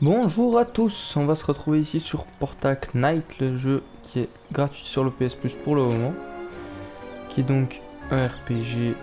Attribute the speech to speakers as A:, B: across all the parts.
A: Bonjour à tous, on va se retrouver ici sur Portal Knight, le jeu qui est gratuit sur le PS Plus pour le moment, qui est donc un RPG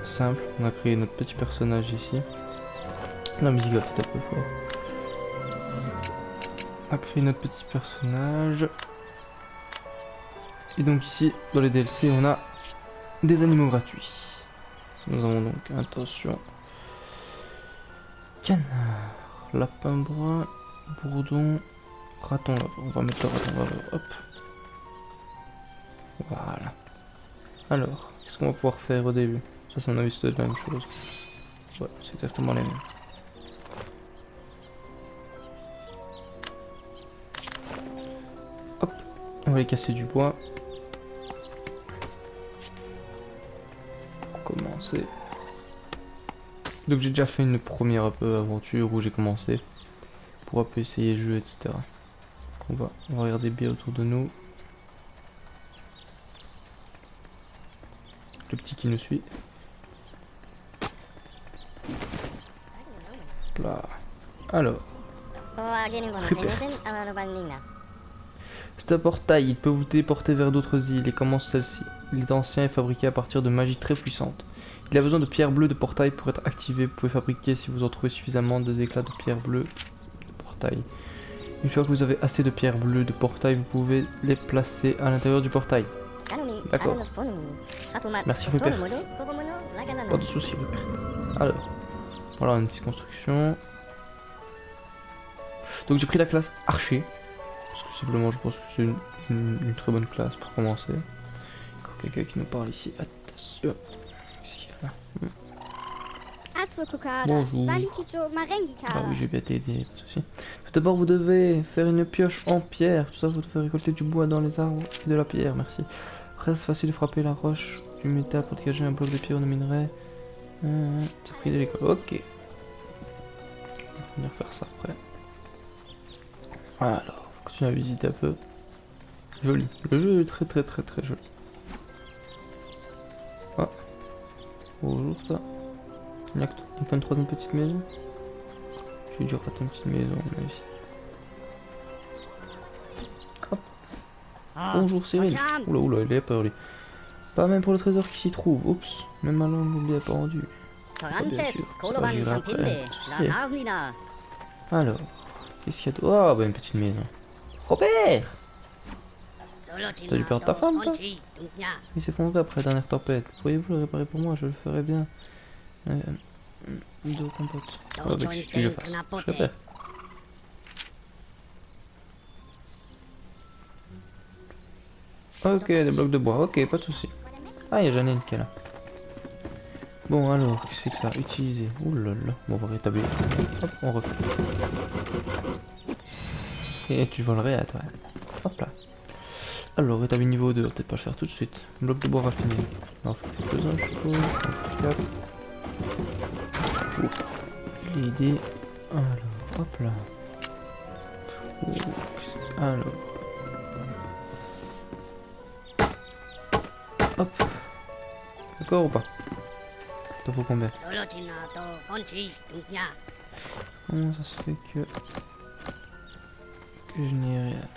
A: simple. On a créé notre petit personnage ici. La musique va peut-être un peu fort. On a créé notre petit personnage. Et donc ici, dans les DLC, on a des animaux gratuits. Nous avons donc, attention, canard, lapin brun, bourdon, raton laveur. On va mettre le raton laveur, hop. Voilà. Alors, qu'est-ce qu'on va pouvoir faire au début? Ça, c'est mon avis, c'est la même chose. Ouais, c'est exactement les mêmes. Hop, on va aller casser du bois. Pour commencer. Donc j'ai déjà fait une première un peu aventure où j'ai commencé. Pour un peu essayer le jeu, etc. On va regarder bien autour de nous. Le petit qui nous suit. Hop là. Alors. C'est un portail, il peut vous téléporter vers d'autres îles et commence celle-ci. Il est ancien et fabriqué à partir de magie très puissante. Il a besoin de pierres bleues de portail pour être activé. Vous pouvez fabriquer, si vous en trouvez suffisamment, des éclats de pierres bleues de portail. Une fois que vous avez assez de pierres bleues de portail, vous pouvez les placer à l'intérieur du portail. D'accord. Merci Rupert. Pas de soucis Rupert. Alors, voilà une petite construction. Donc j'ai pris la classe archer. Parce que simplement je pense que c'est une très bonne classe pour commencer. Encore quelqu'un qui nous parle ici. Attention. Qu'est-ce qu'il y a là? Bonjour. Ah oui, j'ai bien t'aider, pas de soucis. Tout d'abord, vous devez faire une pioche en pierre. Tout ça, vous devez récolter du bois dans les arbres et de la pierre, merci. Après, c'est facile de frapper la roche du métal pour dégager un bloc de pierre ou de minerai. C'est pris de l'école. Ok. On va venir faire ça après. Alors, on continue à visiter un peu. Joli. Le jeu est très très très très joli. Ah. Bonjour ça. Il y a pas une troisième petite maison. J'ai dû rater une petite maison à mon avis. Hop. Bonjour Cyril. Oula oula, il est peur lui. Pas même pour le trésor qui s'y trouve. Oups. Même ma langue vous l'ai pas rendu. Ah, bien sûr. Ça, j'irai après. Alors. Qu'est-ce qu'il y a d'autre? Oh bah une petite maison. Robert! T'as dû perdre ta femme toi? Il s'est effondré après la dernière tempête. Pourriez-vous le réparer pour moi? Je le ferai bien. Deux compotes. Oh, bah, qu'est-ce que je fasse? Je répare. Ok, des blocs de bois. Ok, pas de soucis. Ah, il y a Janine qui est là. Bon, alors, qu'est-ce que c'est que ça? Utiliser. Ouh là là. Bon, on va rétablir. Hop, on refait. Et tu volerais à toi. Hop là. Alors, rétablir niveau 2. On va peut-être pas le faire tout de suite. Bloc de bois raffiné. On va faire quelques-uns, je suppose. 4. L'idée. Alors, hop là. Alors. Hop. D'accord ou pas? T'en faut combien? Comment ça se fait que je n'ai rien?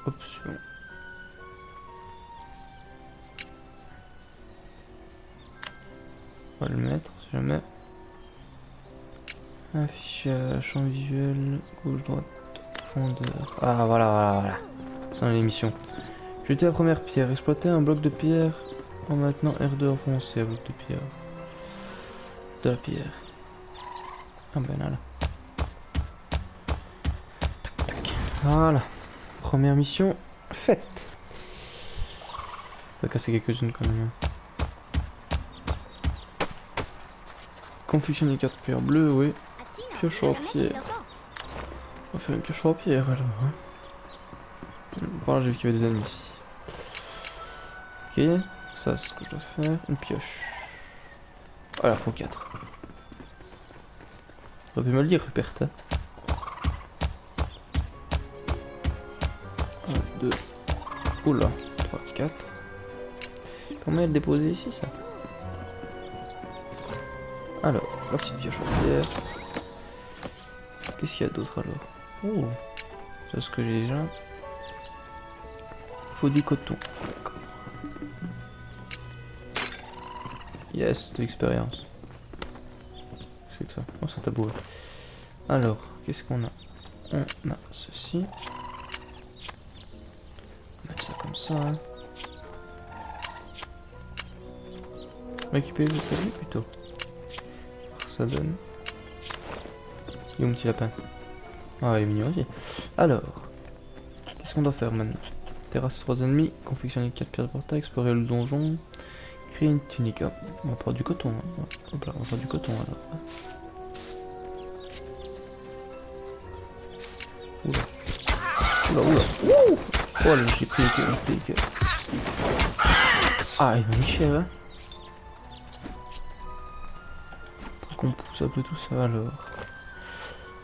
A: Option. On va le mettre si jamais. Affichage, champ visuel, gauche, droite, profondeur. Ah voilà. C'est l'émission. Jeter la première pierre. Exploiter un bloc de pierre en maintenant R2 enfoncé. Un bloc de pierre. De la pierre. Ah ben là. Tac, tac. Voilà. Première mission faite. On va casser quelques-unes quand même. Confection des cartes pierre bleues, oui. Pioche en pierre. On va faire une pioche en pierre alors. Voilà, j'ai vu qu'il y avait des ennemis ici. Ok, ça c'est ce que je dois faire. Une pioche. Voilà, faut 4. On peut me le dire, Rupert. 1, 2. Oula, 3, 4. Comment elle déposer ici ça? Alors, la petite pioche en pierre. Qu'est-ce qu'il y a d'autre alors? Oh, c'est ce que j'ai déjà. Faut du coton. D'accord. Yes, de l'expérience. C'est que ça. Oh, c'est un tabouret. Alors, qu'est-ce qu'on a? On a ceci. On va mettre ça comme ça. Hein. Récupérer le palier plutôt. Ça donne. Il est où mon petit lapin? Ah, il est mignon aussi. Alors, qu'est-ce qu'on doit faire maintenant? Terrasse 3 ennemis, confectionner 4 pierres de portail, explorer le donjon, créer une tunique. Hop, on va prendre du coton. Hein. Hop là, on va prendre du coton alors. Oula. Oula, oula. Ouh. Oh là, j'ai pris le cœur. Ah, il m'a mis cher, hein. Qu'on pousse un peu tout ça alors.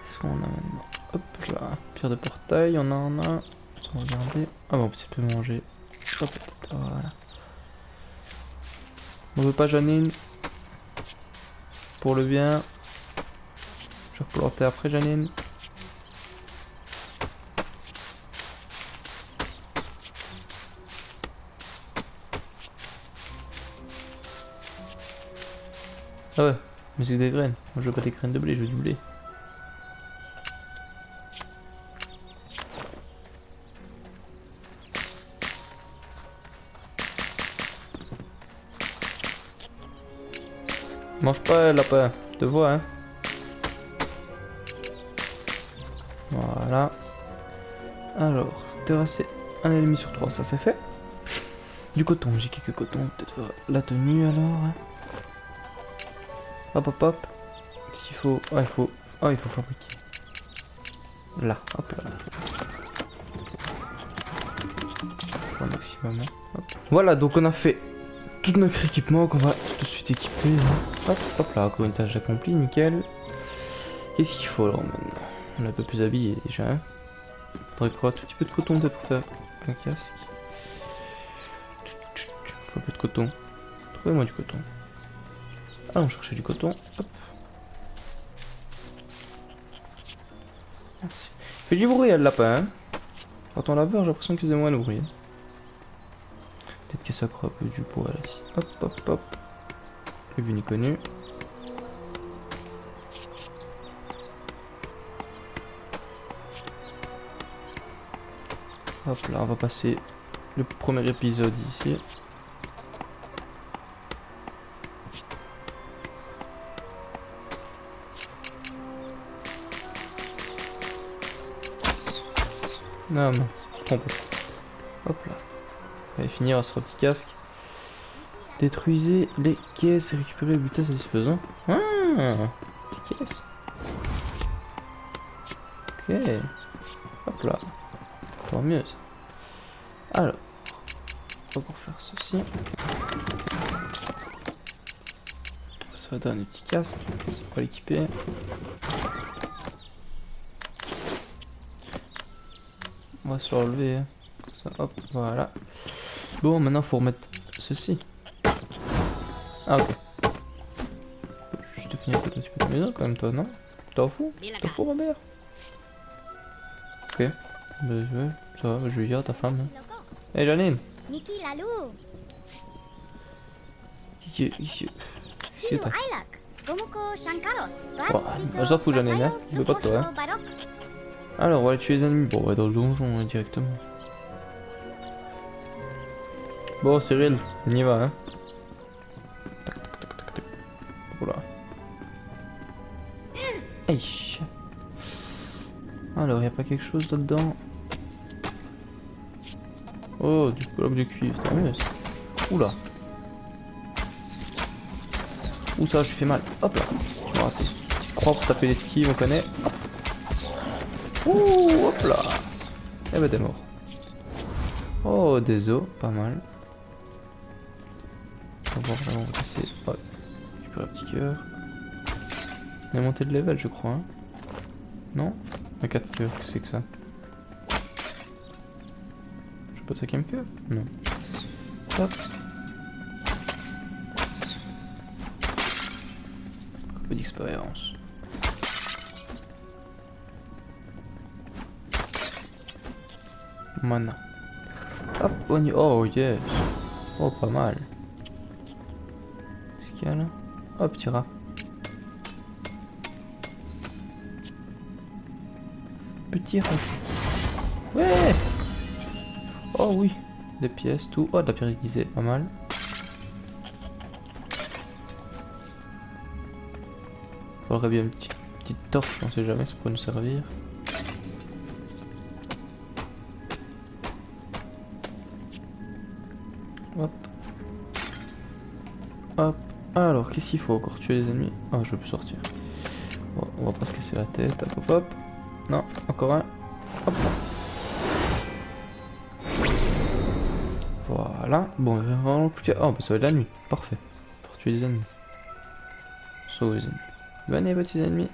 A: Qu'est-ce qu'on a maintenant? Hop là, pierre de portail, on en a. Sans regarder. Ah bon, petit peu manger. Hop, voilà. On veut pas Janine. Pour le bien. Je vais replanter après Janine. Ah ouais, mais c'est des graines. Moi je veux pas des graines de blé, je veux du blé. Mange pas lapin, je te vois hein. Voilà. Alors, terrasser un ennemi sur 3, ça c'est fait. Du coton, j'ai quelques cotons, peut-être faire la tenue alors. Hein. Hop hop hop. S'il faut. Ah il faut. Ah il faut fabriquer. Là, hop là. Au maximum. Hein. Hop. Voilà, donc on a fait tout notre équipement qu'on va tout de suite équiper. Hein. Hop, hop là, encore une tâche accomplie, nickel. Qu'est-ce qu'il faut alors maintenant? On est un peu plus habillé déjà. Hein. Faudrait quoi? Tout petit peu de coton peut-être pour faire un casque. Un peu de coton. Trouvez-moi du coton. Allons chercher du coton. Hop. Merci. Il fait du bruit le lapin. Hein. Quand on la beurre, j'ai l'impression qu'il faisait moins de bruit. Peut-être que ça croit un peu du poids là. Hop hop hop. Le but ni connu. Hop là, on va passer le premier épisode ici. Non, non, je trompe. Hop là. On va finir sur le petit casque. Détruisez les caisses et récupérez le butin satisfaisant. Ah, les caisses. Ok. Hop là. Encore mieux ça. Alors, on va encore faire ceci. Ça va donner un petit casque. On va l'équiper. On va se relever. Hein. Ça, hop, voilà. Bon, maintenant faut remettre ceci. Ah ok. Je te finis un petit peu de maison quand même toi, non? T'en fous? T'en fous Robert? Ok. Bah ouais, ça va, je vais dire à ta femme. Hein. Hey Janine! Ici. C'est toi. On s'en fout Janine, hein? Je veux pas de toi, hein? Alors, on va aller tuer les ennemis. Bon, on va dans le donjon hein, directement. Bon, Cyril, on y va, hein? Tac, tac, tac, tac, tac. Oula. Aïe. Alors, y a pas quelque chose là-dedans? Oh, du bloc de cuivre, tant mieux ça. Oula. Ouh, ça, je fais mal. Hop là. Je me raté. Petite croix pour taper l'esquive, on connaît. Ouh, hop là. Eh ben, t'es mort. Oh, des os, pas mal. On va voir là, on va passer. Hop. Récupérer un petit cœur. On est monté de level, je crois. Hein. Non? Un 4 cœurs, qu'est-ce que c'est que ça? Je sais pas de 5ème cœur? Non. Hop. peu d'expérience. Maintenant. Hop, on y... Oh yes. Oh, pas mal. Qu'est-ce qu'il y a là? Oh, petit rat. Petit rat. Ouais. Oh oui. Des pièces, tout. Oh, de la pierre aiguisée, pas mal. Faudrait bien une petite torche, on sait jamais, ça pourrait nous servir. Hop. Hop. Alors, qu'est-ce qu'il faut encore? Tuer les ennemis? Ah, je veux plus sortir. Bon, on va pas se casser la tête. Hop, hop, hop. Non, encore un. Hop. Voilà. Bon, il va vraiment plus qu'à... Oh, bah ça va être la nuit. Parfait. Pour tuer les ennemis. Sauver les ennemis. Venez, petits ennemis.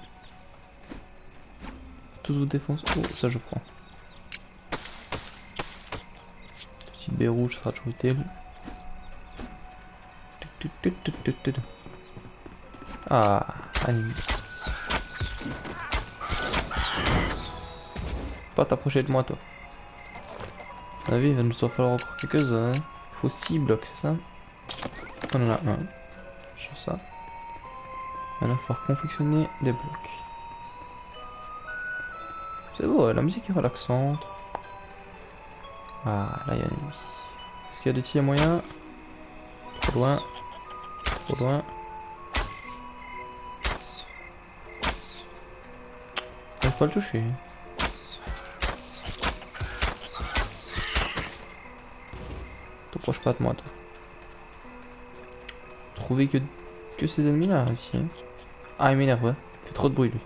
A: Tous vous défoncer. Oh, ça je prends. Petite baie rouge, ça sera toujours utile. Ah, ennemi. Pas t'approcher de moi, toi. À mon avis, il va nous en falloir encore quelques-uns. Il faut 6 blocs, c'est ça? On en a un. Sur ça. Maintenant, il va falloir confectionner des blocs. C'est beau, la musique est relaxante. Ah, là, il y a un ennemi. Est-ce qu'il y a des tirs moyens? Trop loin. Trop loin. On va pas le toucher. T'approches pas de moi, toi. Trouver que ces ennemis là ici. Hein. Ah, il m'énerve, ouais. Il fait trop de bruit lui.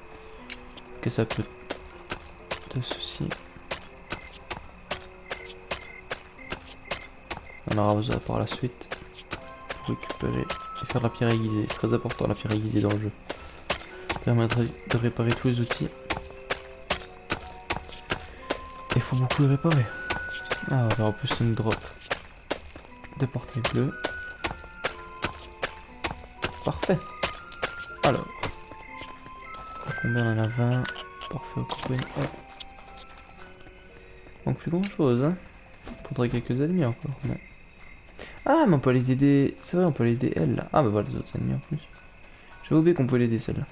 A: Que ça peut de ceci. On aura besoin par la suite pour récupérer et faire la pierre aiguisée. C'est très important la pierre aiguisée dans le jeu. Ça permettrait de réparer tous les outils. Il faut beaucoup le réparer. Ah, alors en plus ça nous drop des portails bleus. Parfait. Alors, combien on en a? 20. Parfait, occupé. Ouais. Donc plus grand chose, hein. Faudrait quelques ennemis encore. Mais... Ah, mais on peut les aider. C'est vrai, on peut les aider elle là. Ah, bah voilà les autres ennemis en plus. J'avais oublié qu'on pouvait l'aider celle-là.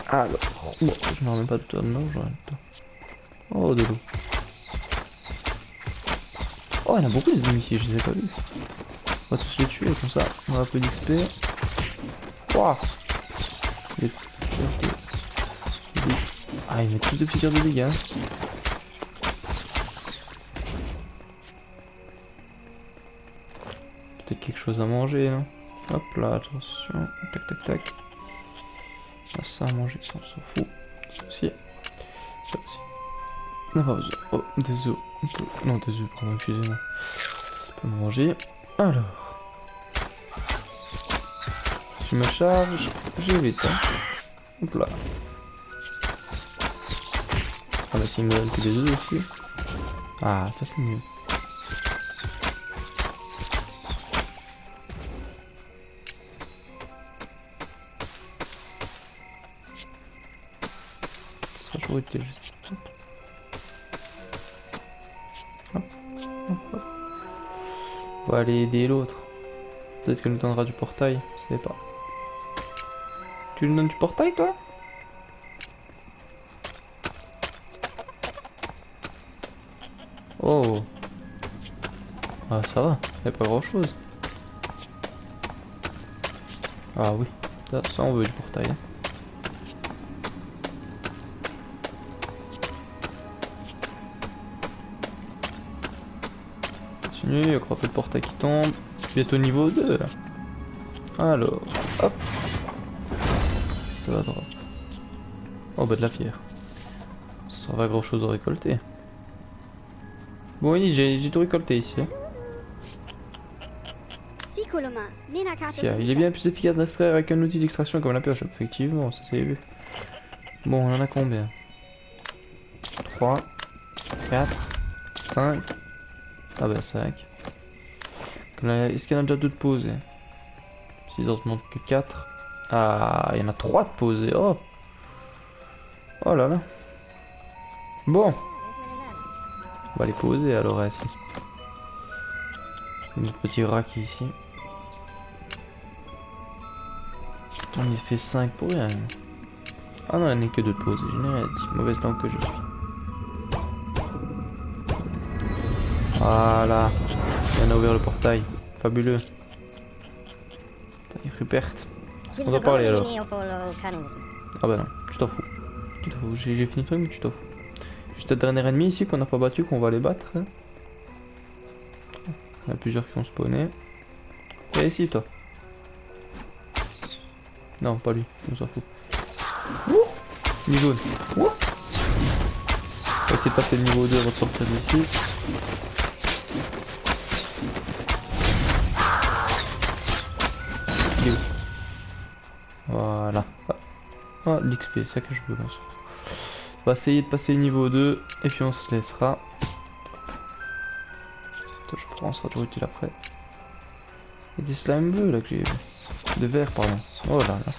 A: Alors, bon, je n'en remets pas de temps, non, j'en ai le temps. Oh, de l'eau. Oh, il y en a beaucoup des ennemis ici, je les ai pas vus. On va tous les tuer comme ça, on a un peu d'XP. Waouh! Ah, ils mettent tous des petits tirs de dégâts. Peut-être quelque chose à manger, non? Hop là, attention. Tac, tac, tac. Ah, ça à manger, ça on s'en fout. Ça aussi. Ça aussi. On n'a pas besoin. Oh, des œufs. Non, des œufs, pardon, excusez-moi. On peut manger. Alors. Je me charge. Je vais vite. Hein. Hop là. Ah bah s'il me donne que des œufs aussi. Ah, ça c'est mieux. Ça sera toujours utile. Hop, hop, hop. On va aller aider l'autre. Peut-être qu'elle nous donnera du portail, je sais pas. Tu lui donnes du portail toi? Oh. Ah ça va, y'a pas grand chose. Ah oui, ça on veut du portail. Hein. Continue, encore un peu de portail qui tombe. Bientôt niveau 2 là. Alors, hop. Ça va drop. Oh bah de la pierre. Ça sera pas grand chose à récolter. Bon oui, j'ai tout récolté ici. Hein. Tiens, il est bien plus efficace d'extraire avec un outil d'extraction comme la pioche. Effectivement, ça c'est vu. Bon, on en a combien? 3, 4, 5. Ah bah 5. Est-ce qu'il y en a déjà d'autres posées? 6 heures, manque que 4. Ah, il y en a 3 de posés. Oh. Oh là là. Bon. On va les poser alors ici. Notre petit rat qui est ici. On y fait 5 pour rien. Ah non, il n'y a que 2 de posés. Je n'ai rien dit. Mauvaise langue que je suis. Voilà. On a ouvert le portail. Fabuleux. Rupert. On va parler alors. Ah bah non, tu t'en fous. Tu t'en fous. J'ai fini le truc mais tu t'en fous. Juste le dernier ennemi ici qu'on n'a pas battu, qu'on va les battre. Hein. Il y en a plusieurs qui ont spawné. Viens ici toi. Non, pas lui, on s'en fout. Ouh, niveau 1. Ouh. On va essayer de passer le niveau 2 avant de sortir d'ici. Voilà. Ah, l'XP, c'est ça que je veux. On va essayer de passer le niveau 2 et puis on se laissera. Attends, je prends, ça sera toujours utile après. Il y a des slimes bleus là que j'ai vu. De vert, pardon. Oh là là.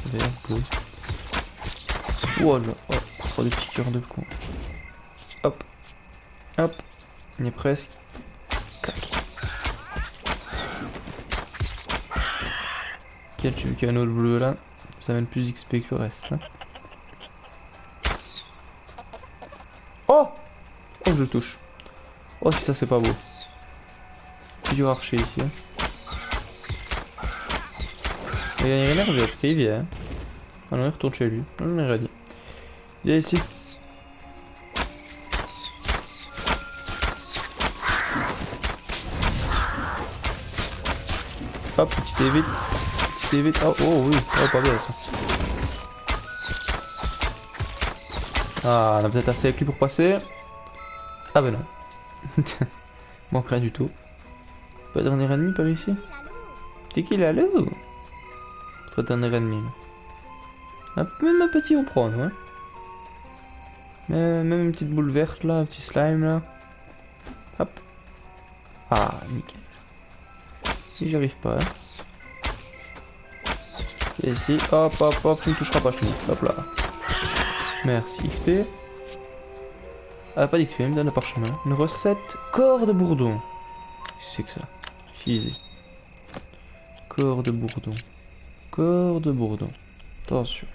A: Vert, bleu. Oh là. Oh, des petits cœurs de con. Hop. Hop. On y est presque. Clac. Quel tu veux qu'il y a un autre bleu là. Ça mène plus d'XP que le reste. Hein. Oh! Oh, je le touche. Oh, si ça c'est pas beau. C'est du archer ici. Hein. Il y a rien à dire, il vient. Ah non, il retourne chez lui. Non, il rien dit. Viens ici. Hop, petit évite. Petit évite. Oh, oh oui, oh, pas bien ça. Ah, on a peut-être assez avec lui pour passer. Ah ben non. Manque rien du tout. Pas de dernier ennemi par ici. C'est qui là, loup? Pas de dernier ennemi. Même un petit on prend, ouais. Même une petite boule verte là, un petit slime là. Hop. Ah, nickel. Si j'arrive pas. Hein. Et ici, hop, hop, hop, tu ne toucheras pas, je te dis. Hop là. Merci, XP. Ah, pas d'XP, il me donne le parchemin. Une recette, corps de bourdon. Qu'est-ce que c'est que ça? Utilisé. Corps de bourdon. Corps de bourdon. Attention.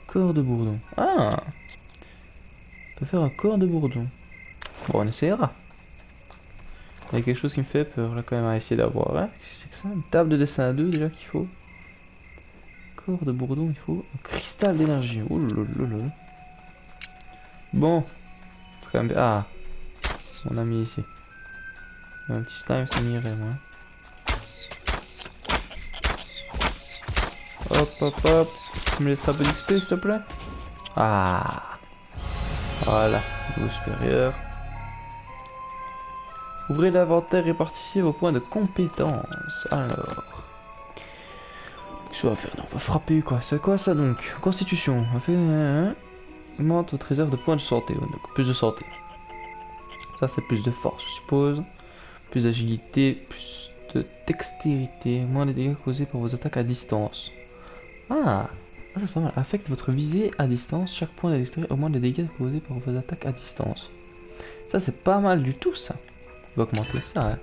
A: Corps de bourdon. Ah! On peut faire un corps de bourdon. Bon, on essaiera. Il y a quelque chose qui me fait peur là quand même à essayer d'avoir. Hein? C'est que ça? Une table de dessin à 2 déjà qu'il faut. Corps de bourdon, il faut un cristal d'énergie. Oh là là là. Bon. C'est quand même... Ah! On a mis ici. Un petit slime, ça m'irait moi. Hop hop hop. Tu me laisseras un peu d'XP s'il te plaît? Ah! Voilà. Niveau supérieur. Ouvrez l'inventaire et participez vos points de compétence. Alors. Qu'est-ce qu'on va faire? Non, on va frapper quoi? C'est quoi ça donc? Constitution. On fait. Augmente votre réserve de points de santé. Donc plus de santé. Ça c'est plus de force je suppose. Plus d'agilité. Plus de dextérité. Moins de dégâts causés par vos attaques à distance. Ah! Ça c'est pas mal. Affecte votre visée à distance. Chaque point de dextérité augmente les dégâts causés par vos attaques à distance. Ça c'est pas mal du tout ça. On va augmenter ça. Hein.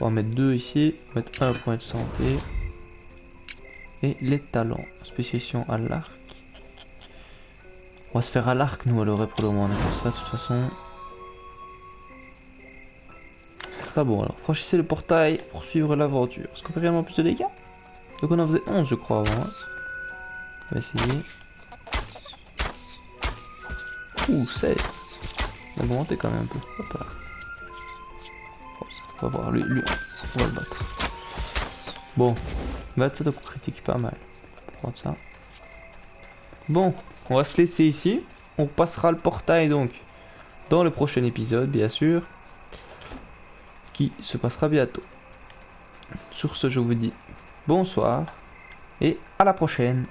A: On va mettre 2 ici. On va mettre 1 point de santé. Et les talents. Spécialisation à l'arc. On va se faire à l'arc nous alors pour le moment. On a fait ça de toute façon. Ce sera bon alors. Franchissez le portail pour suivre l'aventure. Est-ce qu'on fait réellement plus de dégâts? Donc on en faisait 11 je crois avant. Hein. On va essayer. Ouh 16. On a augmenté quand même un peu. Hop là. On va voir, lui, on va le battre. Bon, 27 au coup critique, pas mal. On va prendre ça. Bon, on va se laisser ici. On passera le portail donc dans le prochain épisode, bien sûr. Qui se passera bientôt. Sur ce, je vous dis bonsoir et à la prochaine.